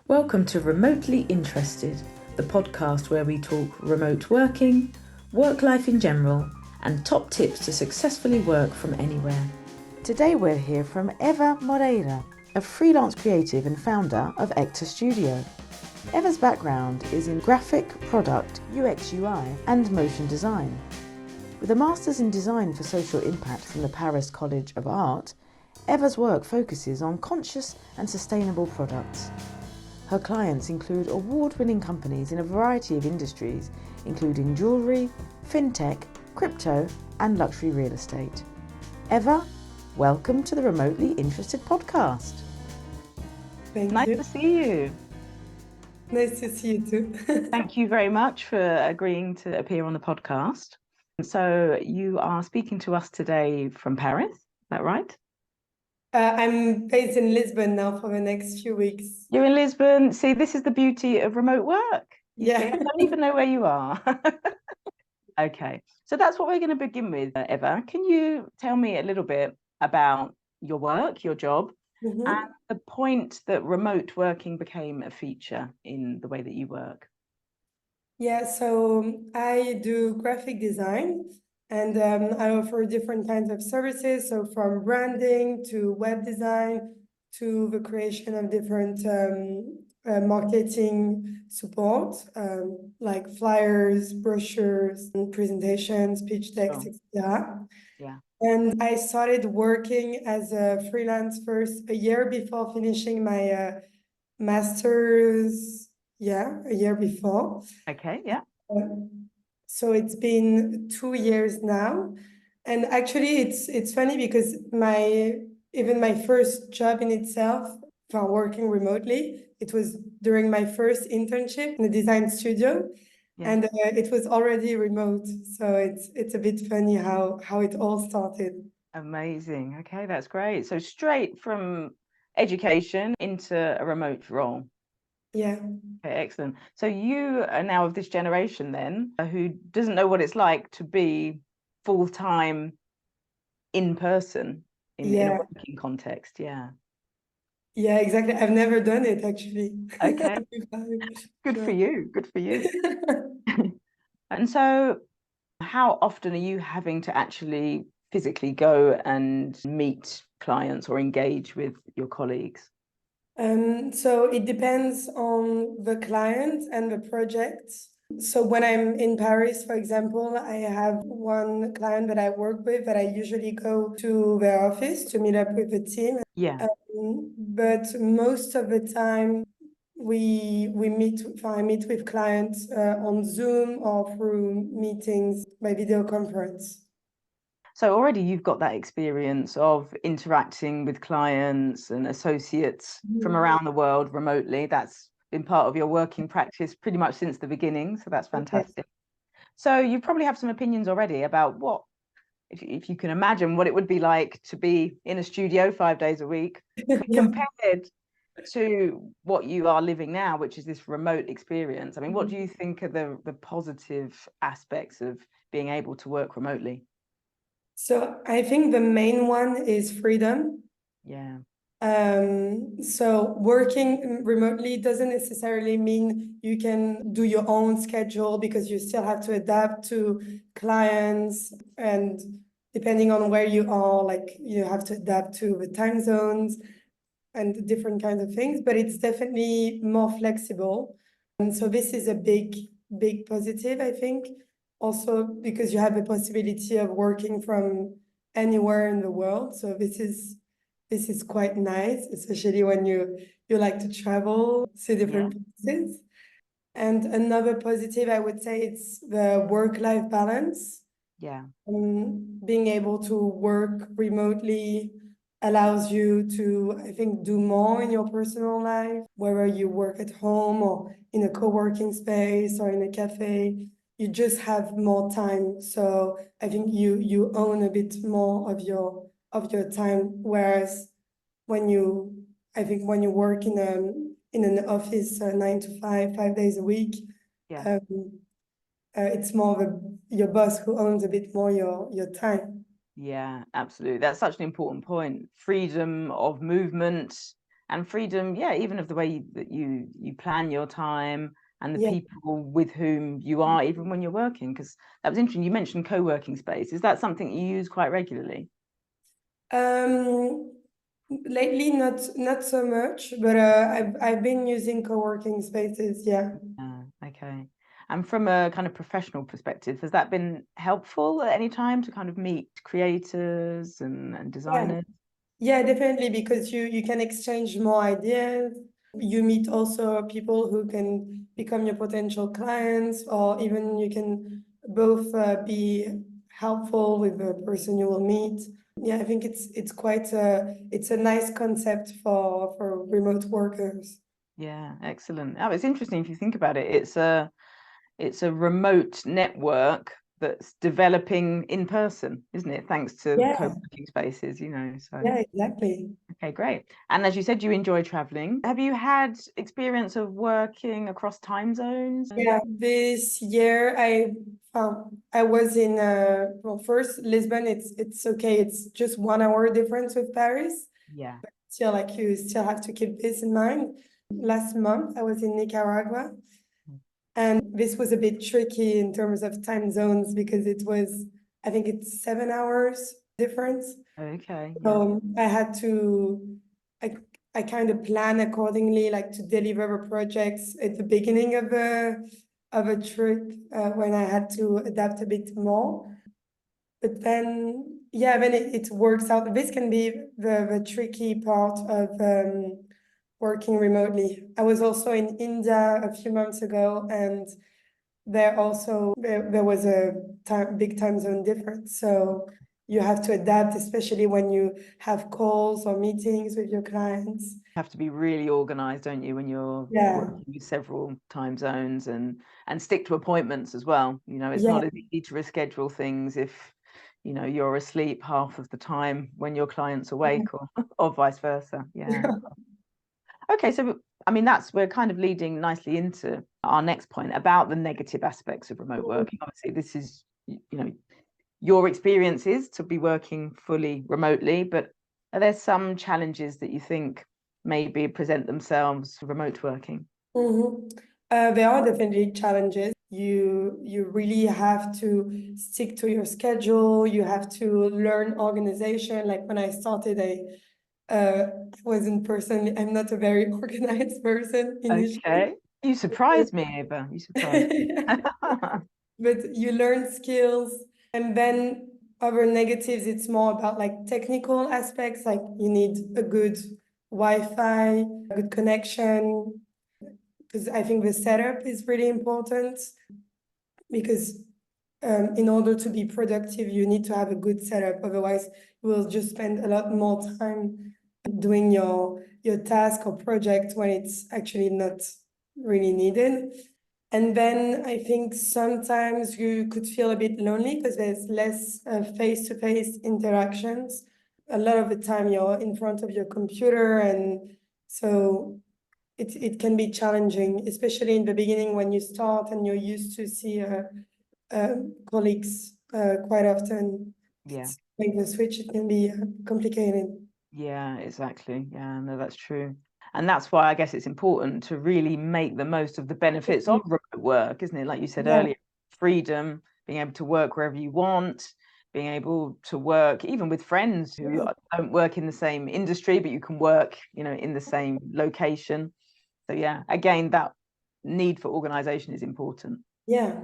Welcome to Remotely Interested, the podcast where we talk remote working, work life in general, and top tips to successfully work from anywhere. Today we'll hear from EVA MOREIRA, a freelance creative and founder of Ekta Studio. Eva's background is in graphic, product, UX UI, and motion design. With a master's in design for social impact from the Paris College of Art, Eva's work focuses on conscious and sustainable products. Her clients include award-winning companies in a variety of industries, including jewellery, fintech, crypto, and luxury real estate. Eva, welcome to the Remotely Interested podcast. Thank you. Nice to see you. Nice to see you too. Thank you very much for agreeing to appear on the podcast. So you are speaking to us today from Paris, is that right? I'm based in Lisbon now for the next few weeks. You're in Lisbon. See, this is the beauty of remote work. See, I don't even know where you are. Okay, so that's what we're going to begin with, Eva. Can you tell me a little bit about your work, your job, and the point that remote working became a feature in the way that you work? Yeah, so I do graphic design and I offer different kinds of services. So from branding to web design to the creation of different marketing support, like flyers, brochures, and presentations, pitch decks, etc. Yeah. And I started working as a freelance first a year before finishing my master's. Yeah, a year before. Okay, yeah. So it's been 2 years now. And actually it's funny because even my first job in itself, for working remotely, it was during my first internship in a design studio. Yeah. And it was already remote. So it's a bit funny how it all started. Amazing. Okay, that's great. So straight from education into a remote role. Yeah. Okay, excellent. So you are now of this generation then who doesn't know what it's like to be full-time in person in a working context. Yeah. Yeah, exactly. I've never done it actually. Okay. Good for you. Good for you. And so how often are you having to actually physically go and meet clients or engage with your colleagues? So it depends on the client and the project. So when I'm in Paris, for example, I have one client that I work with that I usually go to their office to meet up with the team. Yeah. But most of the time I meet with clients on Zoom or through meetings by video conference. So already you've got that experience of interacting with clients and associates from around the world remotely. That's been part of your working practice pretty much since the beginning. So that's fantastic. So you probably have some opinions already about what, if you can imagine what it would be like to be in a studio 5 days a week compared to what you are living now, which is this remote experience. I mean, what do you think are the positive aspects of being able to work remotely? So I think the main one is freedom. Yeah. So working remotely doesn't necessarily mean you can do your own schedule, because you still have to adapt to clients, and depending on where you are, like you have to adapt to the time zones and different kinds of things, but it's definitely more flexible. And so this is a big positive, I think. Also because you have the possibility of working from anywhere in the world. So this is quite nice, especially when you like to travel, see different places. And another positive, I would say, it's the work-life balance. Yeah. Being able to work remotely allows you to, I think, do more in your personal life, whether you work at home or in a co-working space or in a cafe. You just have more time. So I think you own a bit more of your time. Whereas when you work in an office 9 to 5 days a week, it's more of your boss who owns a bit more your time. Yeah, absolutely. That's such an important point. Freedom of movement and freedom, yeah, even of the way that you plan your time and the Yeah. people with whom you are, even when you're working. Because that was interesting. You mentioned co-working space. Is that something you use quite regularly? Lately, not so much, but I've been using co-working spaces. Yeah. Okay. And from a kind of professional perspective, has that been helpful at any time to kind of meet creators and designers? Yeah, definitely, because you can exchange more ideas. You meet also people who can become your potential clients, or even you can both be helpful with the person you will meet. Yeah, I think it's quite it's a nice concept for remote workers. Yeah, excellent. Oh, it's interesting if you think about it. It's a remote network that's developing in person, isn't it? Thanks to Yeah, co-working spaces, you know. So, yeah, exactly. okay, great. And as you said, you enjoy traveling. Have you had experience of working across time zones? Yeah, this year I was in well, first Lisbon. It's okay. It's just 1 hour difference with Paris. Yeah. Still, like you still have to keep this in mind. Last month I was in Nicaragua, and this was a bit tricky in terms of time zones because it was, I think it's 7 hours difference. Okay. Yeah. I had to, I, I kind of plan accordingly, like to deliver the projects at the beginning of a trip when I had to adapt a bit more. But then, yeah, then it works out. This can be the tricky part of working remotely. I was also in India a few months ago, and there was a big time zone difference. So you have to adapt, especially when you have calls or meetings with your clients. Have to be really organized, don't you, when you're Yeah, working with several time zones and stick to appointments as well. You know, it's yeah, not as easy to reschedule things if, you know, you're asleep half of the time when your client's awake or vice versa. Yeah. Okay, so I mean we're kind of leading nicely into our next point about the negative aspects of remote working. Obviously, this is, you know, your experience is to be working fully remotely, but are there some challenges that you think maybe present themselves for remote working? Mhm. There are definitely challenges. You really have to stick to your schedule. You have to learn organization. Like when I started, wasn't personally, I'm not a very organized person initially. Okay. You surprised me, Eva. You surprised me. But you learn skills, and then other negatives, it's more about like technical aspects, like you need a good Wi-Fi, a good connection, because I think the setup is really important, because in order to be productive, you need to have a good setup. Otherwise, you will just spend a lot more time doing your task or project when it's actually not really needed. And then I think sometimes you could feel a bit lonely because there's less face-to-face interactions. A lot of the time you're in front of your computer, and so it can be challenging, especially in the beginning when you start and you're used to see colleagues quite often. Yeah. Make the switch, it can be complicated. Yeah, exactly. Yeah, no, that's true. And that's why I guess it's important to really make the most of the benefits of remote work, isn't it? Like you said Yeah, earlier, freedom, being able to work wherever you want, being able to work even with friends who don't work in the same industry, but you can work, you know, in the same location. So yeah, again, that need for organization is important. yeah,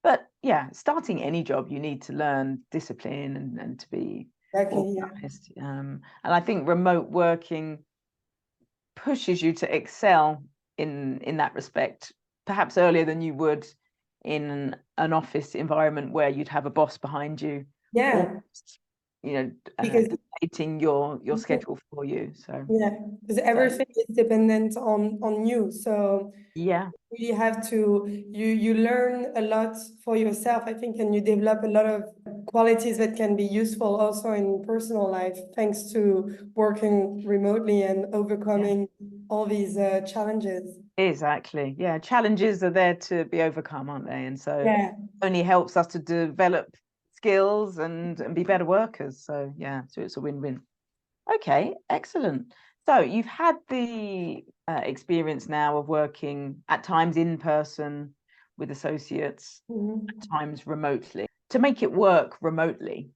But yeah, starting any job, you need to learn discipline and to be exactly. Yeah, organized. And I think remote working pushes you to excel in that respect, perhaps earlier than you would in an office environment where you'd have a boss behind you, or yeah, you know, because dictating your schedule for you. So, yeah, because so everything is dependent on you. So yeah, you have to you learn a lot for yourself, I think, and you develop a lot of qualities that can be useful also in personal life, thanks to working remotely and yeah, overcoming all these challenges. exactly. Yeah, challenges are there to be overcome, aren't they? And so Yeah. only helps us to develop skills and be better workers. So yeah, so it's a win-win. Okay, excellent. So you've had the experience now of working at times in person with associates, at times remotely. To make it work remotely,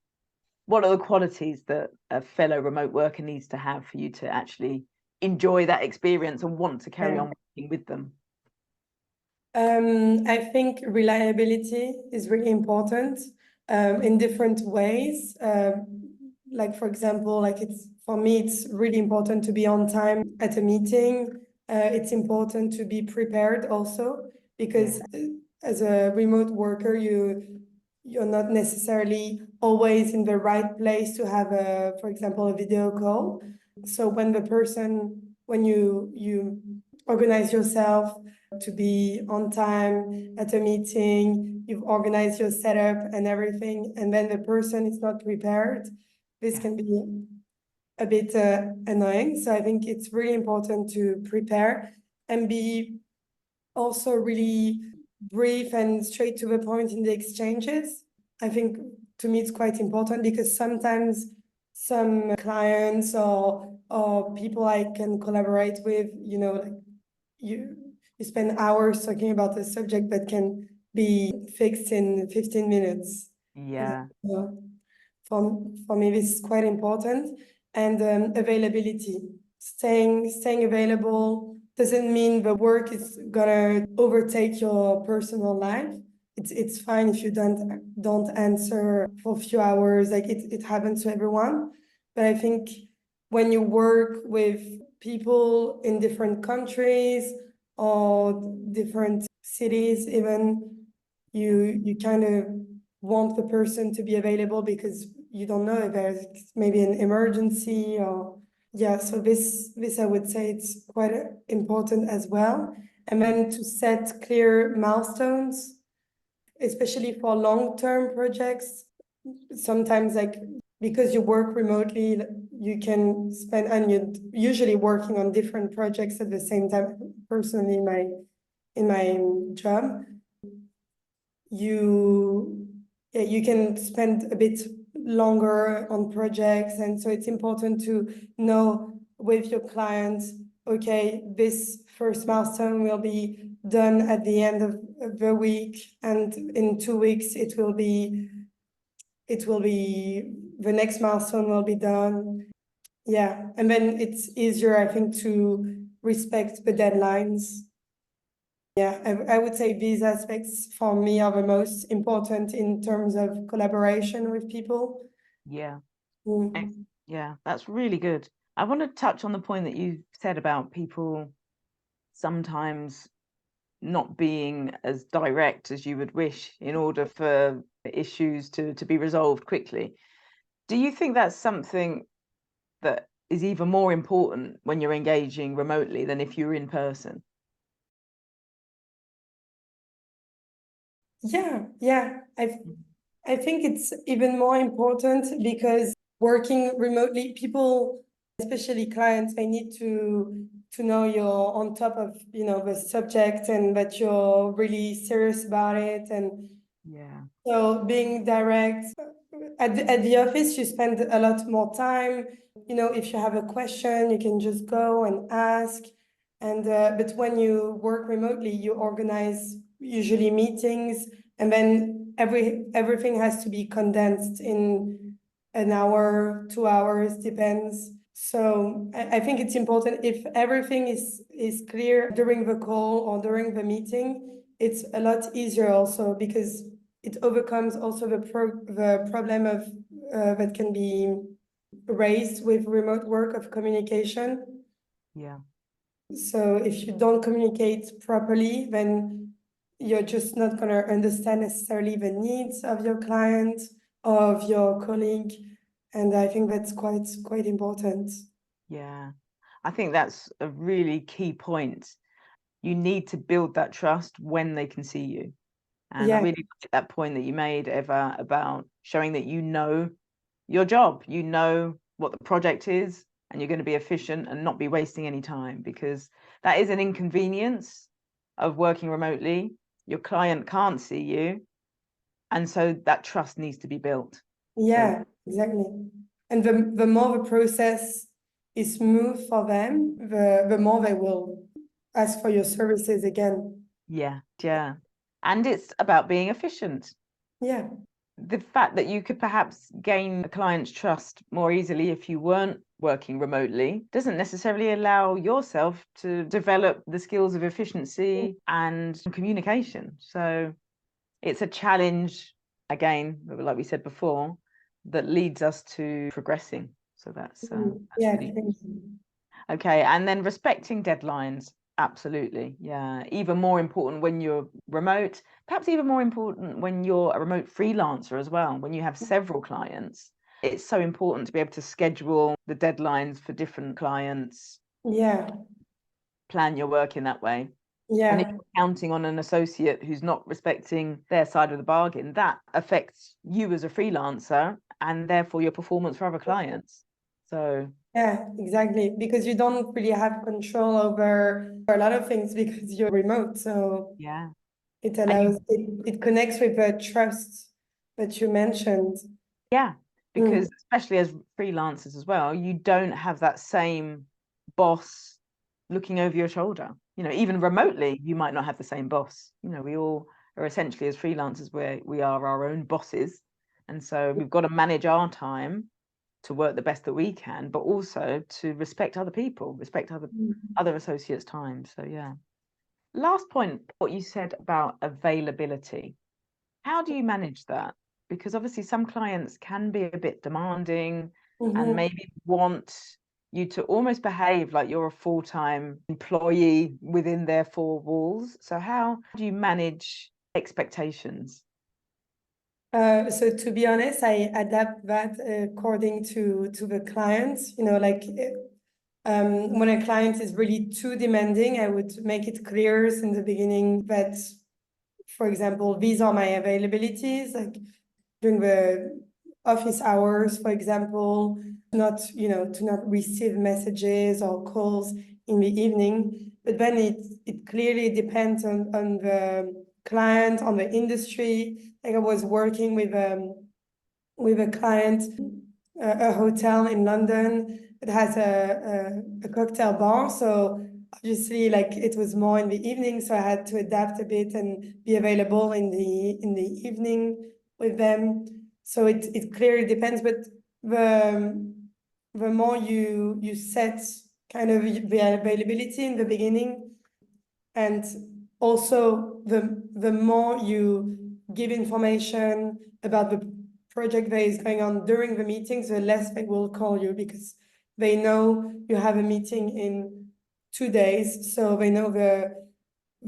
what are the qualities that a fellow remote worker needs to have for you to actually enjoy that experience and want to carry on working with them? I think reliability is really important in different ways. Like for example, like it's for me, it's really important to be on time at a meeting. It's important to be prepared also because as a remote worker, you're not necessarily always in the right place to have for example, a video call. So when you organize yourself to be on time at a meeting, you've organized your setup and everything, and then the person is not prepared, this can be a bit annoying. So I think it's really important to prepare and be also really brief and straight to the point in the exchanges. I think to me it's quite important because sometimes some clients or people I can collaborate with, like you spend hours talking about a subject that can be fixed in 15 minutes. Yeah. For me, this is quite important. And availability. Staying available doesn't mean the work is gonna overtake your personal life. It's fine if you don't answer for a few hours. Like it happens to everyone. But I think when you work with people in different countries or different cities, even you kind of want the person to be available because you don't know if there's maybe an emergency or so this I would say it's quite important as well. And then to set clear milestones, especially for long-term projects. Sometimes like because you work remotely, you can spend, and you're usually working on different projects at the same time. Personally, in my job, you can spend a bit longer on projects, and so it's important to know with your clients, okay, this first milestone will be done at the end of the week, and in 2 weeks it will be the next milestone will be done. And then it's easier, I think, to respect the deadlines. I would say these aspects for me are the most important in terms of collaboration with people. Yeah. Mm. Yeah, that's really good. I want to touch on the point that you said about people sometimes not being as direct as you would wish in order for issues to be resolved quickly. Do you think that's something that is even more important when you're engaging remotely than if you're in person? I think it's even more important because working remotely, people, especially clients, they need to know you're on top of the subject and that you're really serious about it. And so being direct at the office, you spend a lot more time. If you have a question, you can just go and ask. And but when you work remotely, you organize usually meetings, and then everything has to be condensed in an hour, 2 hours, depends. So I think it's important if everything is clear during the call or during the meeting, it's a lot easier also because it overcomes also the problem of that can be raised with remote work of communication. Yeah. So if you don't communicate properly, then you're just not going to understand necessarily the needs of your client, of your colleague. And I think that's quite important. Yeah, I think that's a really key point. You need to build that trust when they can see you. And I really like that point that you made, Eva, about showing that you know your job, you know what the project is, and you're going to be efficient and not be wasting any time, because that is an inconvenience of working remotely. Your client can't see you, and so that trust needs to be built. Exactly. And the more the process is smooth for them, the more they will ask for your services again. Yeah, yeah. And it's about being efficient. Yeah. The fact that you could perhaps gain a client's trust more easily if you weren't working remotely doesn't necessarily allow yourself to develop the skills of efficiency and communication. So it's a challenge, again, like we said before, that leads us to progressing. So that's Yeah, really okay. And then respecting deadlines. Absolutely. Yeah. Even more important when you're remote, perhaps even more important when you're a remote freelancer as well, when you have several clients. It's so important to be able to schedule the deadlines for different clients, yeah, plan your work in that way. And if yeah, you're counting on an associate who's not respecting their side of the bargain, that affects you as a freelancer and therefore your performance for other clients. So yeah, exactly. Because you don't really have control over a lot of things because you're remote. So yeah. it And allows it connects with the trust that you mentioned. yeah, because especially as freelancers as well, you don't have that same boss looking over your shoulder. You know, even remotely, you might not have the same boss. You know, we all are essentially as freelancers where we are our own bosses. And so we've got to manage our time to work the best that we can, but also to respect other people, respect other associates' time. So yeah. Last point, what you said about availability. How do you manage that? Because obviously some clients can be a bit demanding and maybe want you to almost behave like you're a full-time employee within their four walls. So how do you manage expectations? So to be honest, I adapt that according to the clients. You know, like when a client is really too demanding, I would make it clear in the beginning that, for example, these are my availabilities, like during the office hours, for example, not, you know, to not receive messages or calls in the evening. But then it clearly depends on the client, on the industry. Like I was working with a client, a hotel in London that has a cocktail bar. So obviously, like it was more in the evening, so I had to adapt a bit and be available in the evening with them. So it clearly depends, but the more you set kind of the availability in the beginning, and also the more you give information about the project that is going on during the meetings, the less they will call you because they know you have a meeting in 2 days, so they know the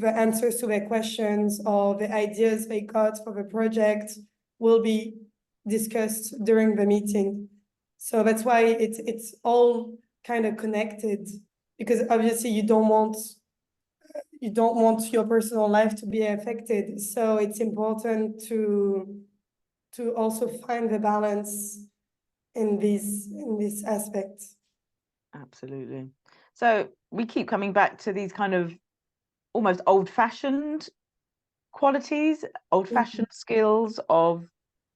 answers to their questions or the ideas they got for the project will be discussed during the meeting. So that's why it's all kind of connected, because obviously you don't want your personal life to be affected. So it's important to also find the balance in this aspect. Absolutely. So we keep coming back to these kind of almost old-fashioned qualities, old-fashioned skills of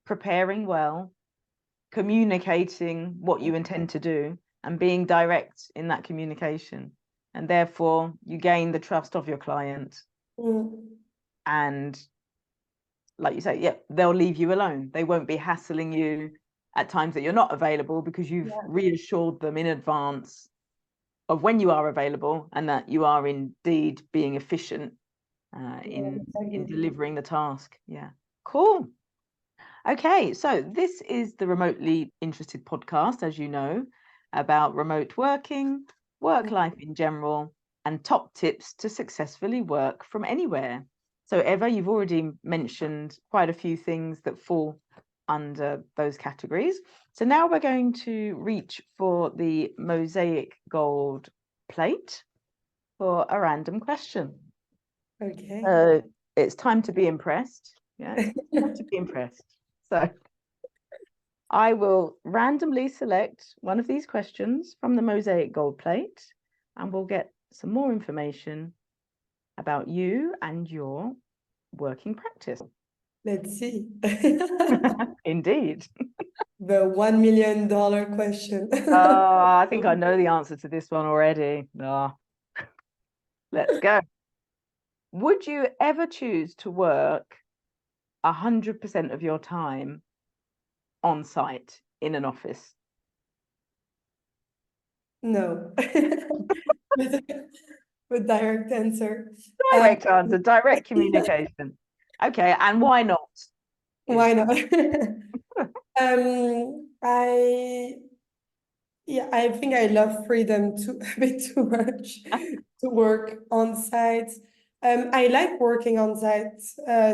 preparing well, communicating what you intend to do, and being direct in that communication. And therefore, you gain the trust of your client. And like you say, yeah, they'll leave you alone. They won't be hassling you at times that you're not available because you've reassured them in advance of when you are available and that you are indeed being efficient in delivering the task. Yeah, cool. Okay, so this is the Remotely Interested podcast, as you know, about remote working, work life in general, and top tips to successfully work from anywhere. So, Eva, you've already mentioned quite a few things that fall under those categories. So now we're going to reach for the Mosaic Gold plate for a random question. Okay. It's time to be impressed. Yeah, time to be impressed. So I will randomly select one of these questions from the Mosaic Gold plate, and we'll get some more information about you and your working practice. Let's see. Indeed. The $1 million question. Oh, I think I know the answer to this one already. Oh, let's go. Would you ever choose to work 100% of your time on site in an office? No. With direct answer. Direct answer, direct communication. Okay, and why not? Why not? I Yeah, I think I love freedom too a bit too much to work on site. I like working on site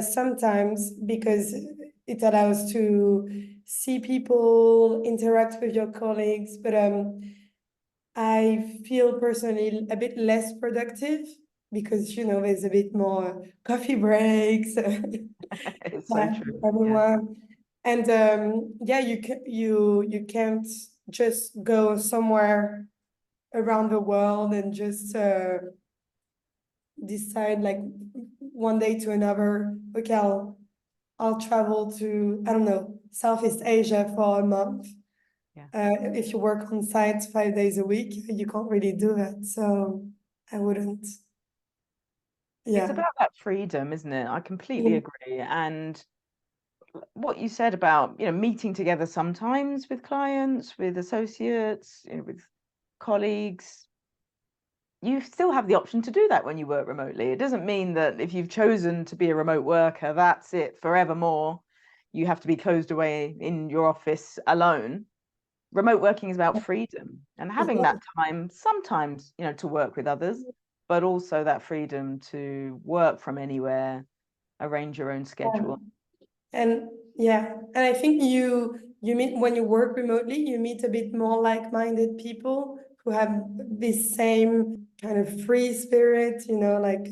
sometimes because it allows to see people, interact with your colleagues, but I feel personally a bit less productive because there's a bit more coffee breaks. It's so Yeah, true. Yeah. everyone. And yeah, you can't just go somewhere around the world and just decide like one day to another, okay, I'll travel to, I don't know, Southeast Asia for a month. Yeah. If you work on site 5 days a week, you can't really do that. So I wouldn't. It's Yeah. about that freedom, isn't it? I completely Yeah. agree. And what you said about, meeting together sometimes with clients, with associates, with colleagues, you still have the option to do that when you work remotely. It doesn't mean that if you've chosen to be a remote worker, that's it forevermore. You have to be closed away in your office alone. Remote working is about freedom and having that time sometimes, to work with others, but also that freedom to work from anywhere, arrange your own schedule. And yeah, and I think you meet when you work remotely, you meet a bit more like-minded people who have this same kind of free spirit, like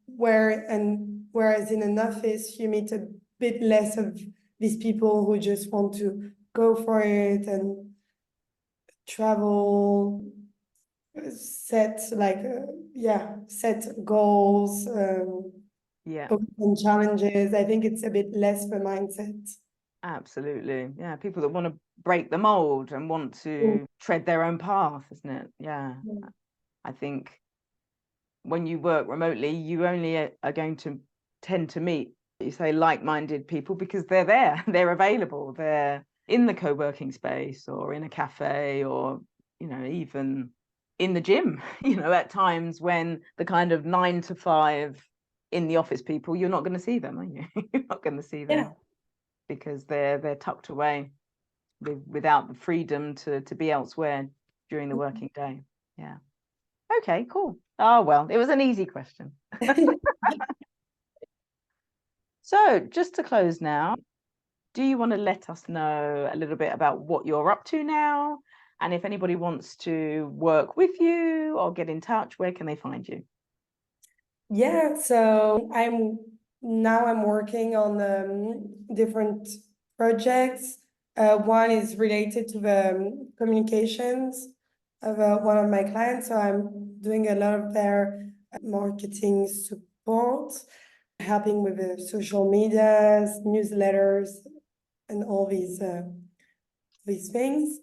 whereas in an office you meet a bit less of these people who just want to go for it and travel, set set goals, Yeah, overcome challenges. I think it's a bit less the mindset. absolutely. Yeah, people that want to break the mold and want to tread their own path, isn't it? Yeah. I think when you work remotely, you only are going to tend to meet, you say, like-minded people because they're there, they're available, they're in the co-working space or in a cafe or, even in the gym, at times when the kind of 9 to 5 in the office people, you're not going to see them, are you? You're not going to see them because they're tucked away without the freedom to be elsewhere during the working day. Yeah. Okay, cool. Oh, well, it was an easy question. So just to close now, do you want to let us know a little bit about what you're up to now? And if anybody wants to work with you or get in touch, where can they find you? Yeah, so I'm working on different projects. One is related to the communications of one of my clients. So I'm doing a lot of their marketing support, helping with the social medias, newsletters, and all these things.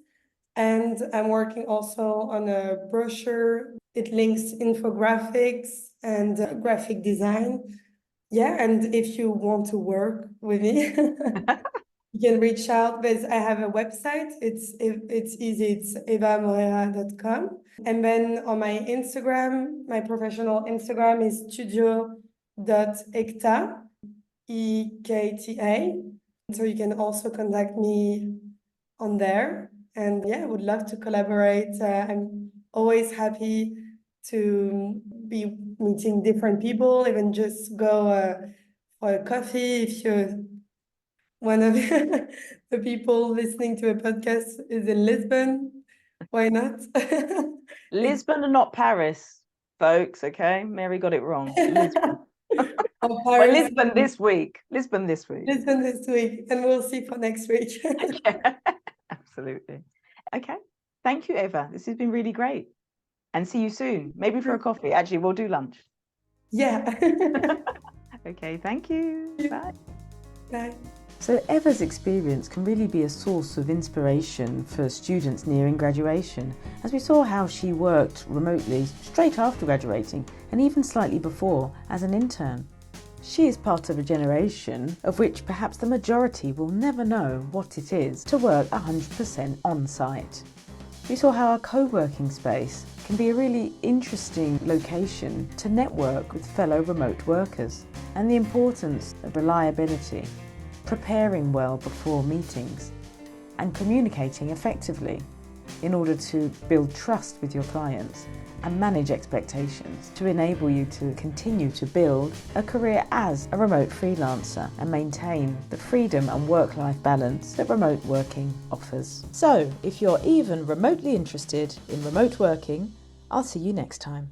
And I'm working also on a brochure. It links infographics and graphic design. Yeah, and if you want to work with me, you can reach out. I have a website. It's easy. It's evamoreira.com. And then on my Instagram, my professional Instagram is studio.ekta, EKTA. So you can also contact me on there. And yeah, I would love to collaborate. I'm always happy to be meeting different people, even just go for a coffee if you're one of the people listening to a podcast is in Lisbon. Why not? Lisbon and not Paris, folks, okay? Mary got it wrong. Lisbon. Or Well, Paris. Lisbon this week. Lisbon this week. Lisbon this week, and we'll see for next week. Yeah, absolutely. Okay. Thank you, Eva. This has been really great. And see you soon. Maybe for a coffee. Actually, we'll do lunch. Yeah. Okay, thank you. Bye. Bye. So Eva's experience can really be a source of inspiration for students nearing graduation, as we saw how she worked remotely straight after graduating and even slightly before as an intern. She is part of a generation of which perhaps the majority will never know what it is to work 100% on-site. We saw how a co-working space can be a really interesting location to network with fellow remote workers, and the importance of reliability, preparing well before meetings, and communicating effectively in order to build trust with your clients and manage expectations to enable you to continue to build a career as a remote freelancer and maintain the freedom and work-life balance that remote working offers. So, if you're even remotely interested in remote working, I'll see you next time.